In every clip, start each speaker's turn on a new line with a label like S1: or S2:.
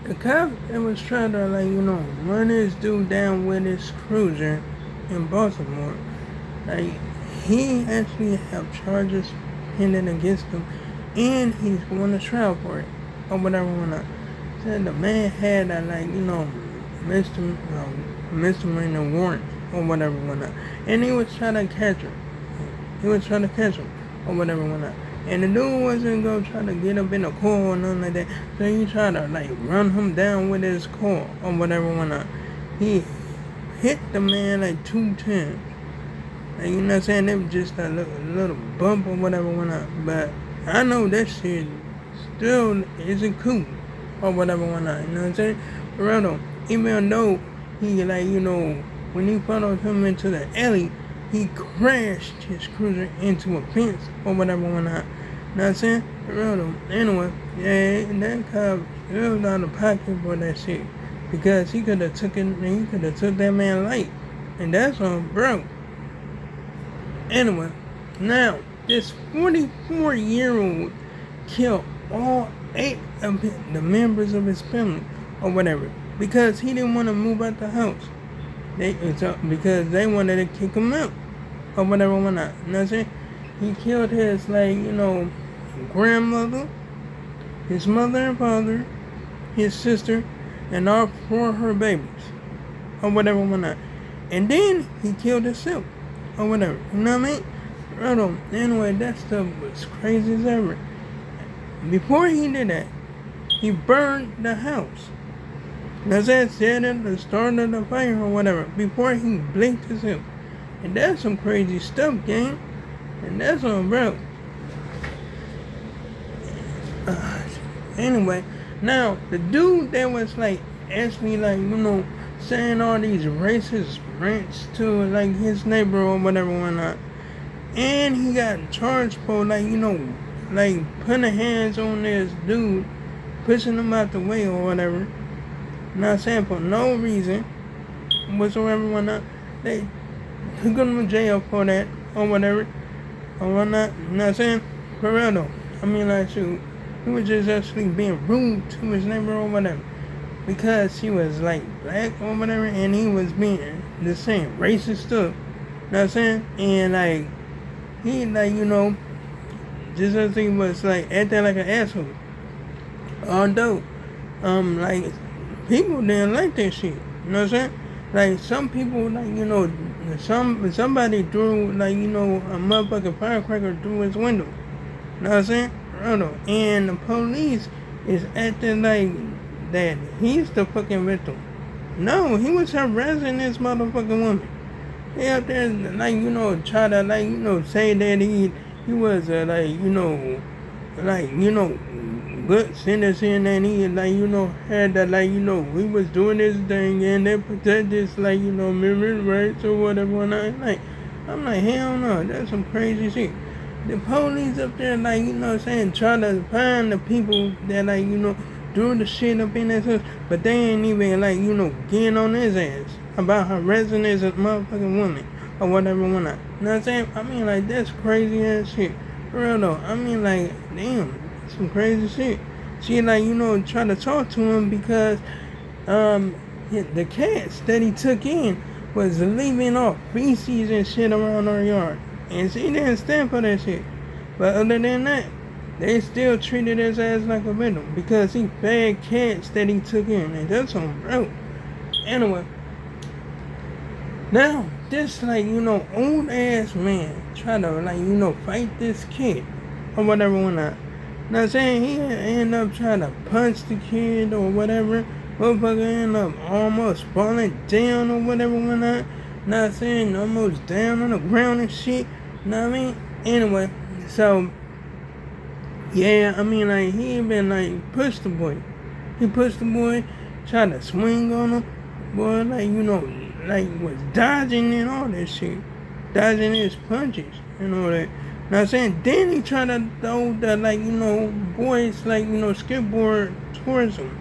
S1: The cop that was trying to, run this dude down with his cruiser in Baltimore, like, he actually have charges pending against him, and he's going to trial for it, or whatever, whatnot. Said the man had a, misdemeanor warrant, or whatever, whatnot. And he was trying to catch him. Or whatever, whatnot. And the dude wasn't gonna try to get up in a car or nothing like that. So he tried to run him down with his car or whatever, whatnot. He hit the man like 2 times. Like, you know what I'm saying? It was just a little bump or whatever, whatnot. But I know that shit still isn't cool or whatever, whatnot. You know what I'm saying? For real though, even though he, when he followed him into the alley, he crashed his cruiser into a fence or whatever, whatnot. You know what I'm saying? For real though. Anyway, yeah, that cop was out of pocket for that shit. Because he could have took that man light. And that's on bro. Anyway, now this 44-year-old killed all 8 of the members of his family or whatever because he didn't want to move out the house. Because they wanted to kick him out or whatever, whatnot. You know what I'm saying? He killed his grandmother, his mother and father, his sister, and all 4 of her babies or whatever, whatnot. And then he killed himself or whatever. You know what I mean? Right on. Anyway, that stuff was crazy as ever. Before he did that, he burned the house. That's that said at the start of the fire or whatever. Before he blinked himself. And that's some crazy stuff, gang. And that's on bro. Anyway, now the dude that was actually saying all these racist rants to his neighbor or whatever, whatnot. And he got charged for putting hands on this dude, pushing him out the way or whatever. Not saying for no reason whatsoever, whatnot. They took him to jail for that or whatever or whatnot. Not saying for real though. I mean, shoot, he was just actually being rude to his neighbor or whatever. Because he was black or whatever, and he was being the same racist stuff. You know what I'm saying? And he just as he was acting like an asshole. Although, people didn't like that shit. You know what I'm saying? Some people somebody threw a motherfucking firecracker through his window. You know what I'm saying? And the police is acting like that he's the fucking victim. No, he was harassing this motherfucking woman. He out there try to say that he was good citizen and he had that he was doing this thing and they protect this women's rights or whatever. And I'm like hell no, that's some crazy shit. The police up there try to find the people that threw the shit up in his house, but they ain't even getting on his ass about harassing this motherfucking woman or whatever, whatnot. You know what I'm saying? I mean, that's crazy ass shit. For real though. I mean, damn, some crazy shit. She try to talk to him because the cats that he took in was leaving off feces and shit around our yard, and she didn't stand for that shit. But other than that, they still treated his ass like a victim because he fed cats that he took in, and that's on bro. Anyway, now this old ass man try to fight this kid or whatever, whatnot. Now saying he end up trying to punch the kid or whatever, motherfucker end up almost falling down or whatever, whatnot. Not saying almost down on the ground and shit. You know what I mean? Anyway, so yeah, I mean he even pushed the boy. He pushed the boy, tried to swing on him. Boy, was dodging and all that shit. Dodging his punches and all that. Now I'm saying, then he tried to throw the boys skateboard towards him.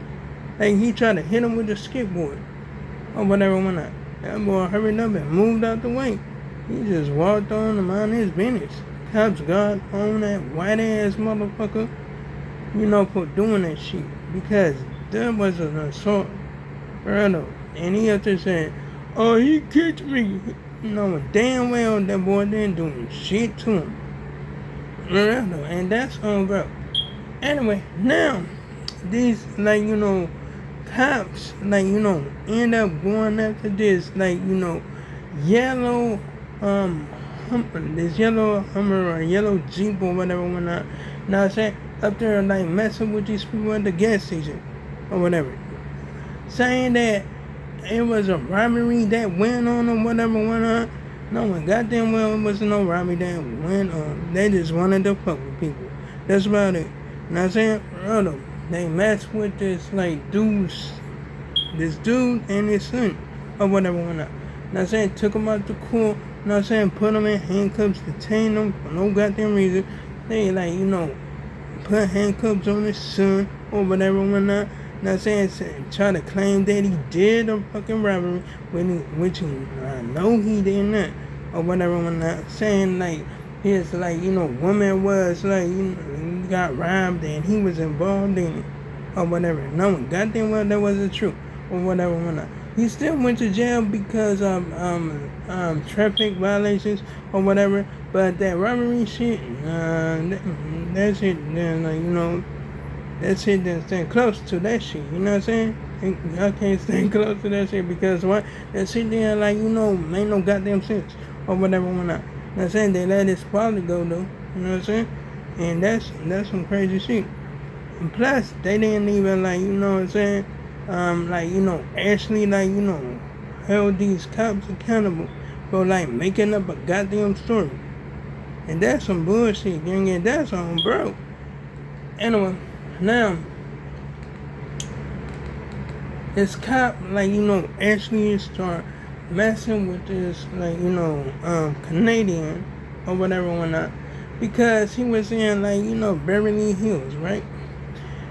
S1: He tried to hit him with the skateboard or whatever, whatnot. That boy hurried up and moved out the way. He just walked on to mind his business. Cops got on that white ass motherfucker, for doing that shit. Because That was an assault. Brother. And he up there saying, oh, he kicked me. No, damn well that boy didn't do shit to him. Brother. And that's on bro. Anyway, now, these, like, cops, like, end up going after this, like, yellow, this yellow Hummer or yellow Jeep or whatever, whatnot. Now I'm saying, up there, like, messing with these people at the gas station or whatever. Saying that it was a robbery that went on or whatever went on. No one goddamn well it wasn't no robbery that went on. They just wanted to fuck with people. That's about it. You know what I'm saying? Brother, they messed with this like dude and his son or whatever went on. You know what I'm saying? Took him out to court. You know what I'm saying? Put him in handcuffs, detained him for no goddamn reason. They like, put handcuffs on his son or whatever went on. Not saying try to claim that he did a fucking robbery, which I know he did not, or whatever. When not saying like his woman was like got robbed and he was involved in it, or whatever. No, goddamn well that wasn't true, or whatever. When not, he still went to jail because of traffic violations or whatever. But that robbery shit, that shit, that shit didn't stand close to that shit, you know what I'm saying? I can't stand close to that shit because what? That shit there, ain't no goddamn sense or whatever when I. You know what I'm saying? They let his father go though, you know what I'm saying? And that's some crazy shit. And plus, they didn't even you know what I'm saying? Actually held these cops accountable for making up a goddamn story. And that's some bullshit, gang, and that's on bro. Anyway. Now, this cop, actually start messing with this, Canadian or whatever whatnot, because he was in, Beverly Hills, right?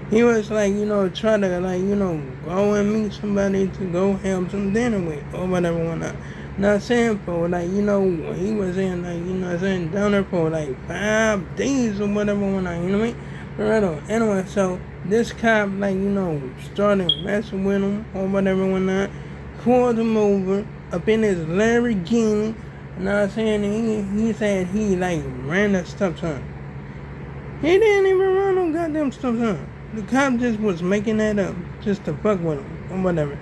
S1: He was, trying to, go and meet somebody to go have some dinner with or whatever whatnot. Not saying for, he was in, down there for, 5 days or whatever whatnot, you know what I mean? Anyway, so this cop, started messing with him or whatever whatnot, pulled him over up in his Lamborghini. You know what I'm saying? He said he ran a stop sign. He didn't even run no goddamn stop sign. The cop just was making that up just to fuck with him or whatever.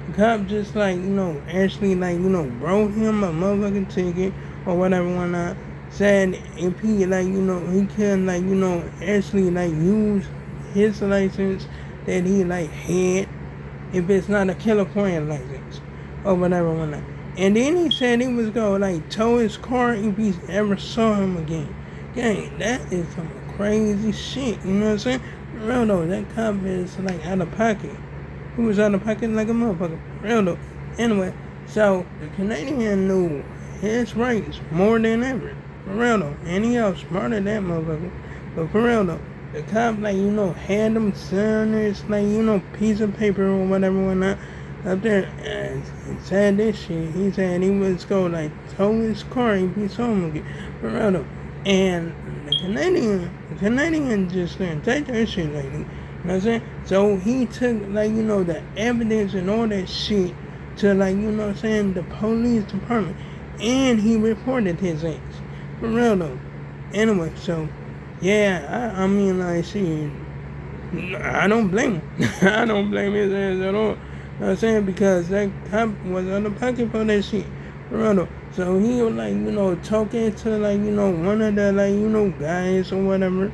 S1: The cop just actually wrote him a motherfucking ticket or whatever whatnot. Said if he he can actually use his license that he had if it's not a California license or whatever whatnot. And then he said he was gonna tow his car if he ever saw him again. Gang, that is some crazy shit, you know what I'm saying? Real though, that cop is out of pocket. He was out of pocket like a motherfucker. Real though. Anyway, so the Canadian knew his rights more than ever. For real though, and he was smarter than that motherfucker. But for real though, the cop had them sign this piece of paper or whatever whatnot up there and said this shit. He said he was gonna tow his car if he saw him again. For real though. And the Canadian just didn't take that shit you know what I'm saying? So he took the evidence and all that shit to you know what I'm saying, the police department, and he reported his ass. For real though. Anyway, so yeah, I mean shit, I don't blame him. I don't blame his ass at all. You know what I'm saying? Because that cop was on the pocket for that shit. For real though. So he was talking to one of the guys or whatever.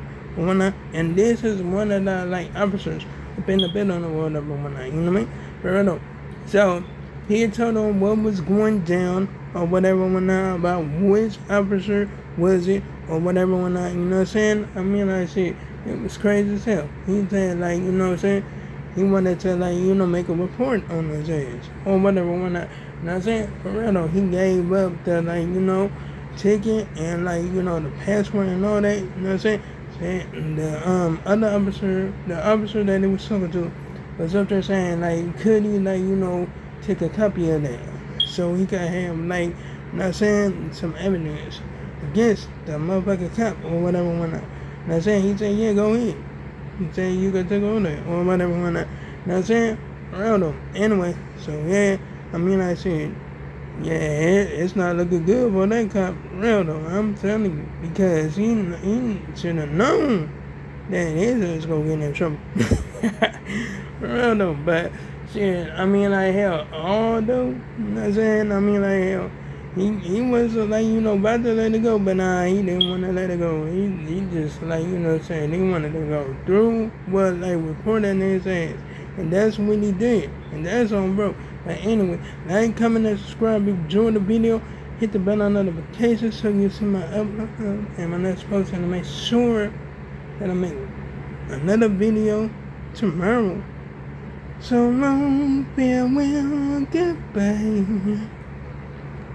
S1: And this is one of the officers up in the building or whatever whatnot, you know what I mean? For real though. So he told them what was going down or whatever whatnot, about which officer was it or whatever whatnot, you know what I'm saying? I mean it was crazy as hell. He said you know what I'm saying, he wanted to make a report on his ass or whatever whatnot. You know what I'm saying? For real though, he gave up the ticket and the password and all that, you know what I'm saying? And the other officer, the officer that he was talking to, was up there saying could he take a copy of that so he could have you know what I'm saying, some evidence against the motherfucking cop or whatever whatnot. You know what I'm saying? He said, yeah, go ahead. He said you could take all that or whatever whatnot. You know what I'm saying? Real though. Anyway, so yeah, I mean, like I said, yeah, it's not looking good for that cop. Real though, I'm telling you, because he should have known that his ass gonna get in trouble. Real though, but shit, I mean, like hell, although, you know what I'm saying? I mean, like hell, he was like, about to let it go, but nah, he didn't want to let it go. He just like, what I'm saying, he wanted to go through what like reporting his ass. And that's what he did. And that's on bro. But anyway, like, comment, and subscribe. If you enjoyed the video, hit the bell on notifications so you see my upload and my next post, and to make sure that I make another video tomorrow. So long, farewell, goodbye.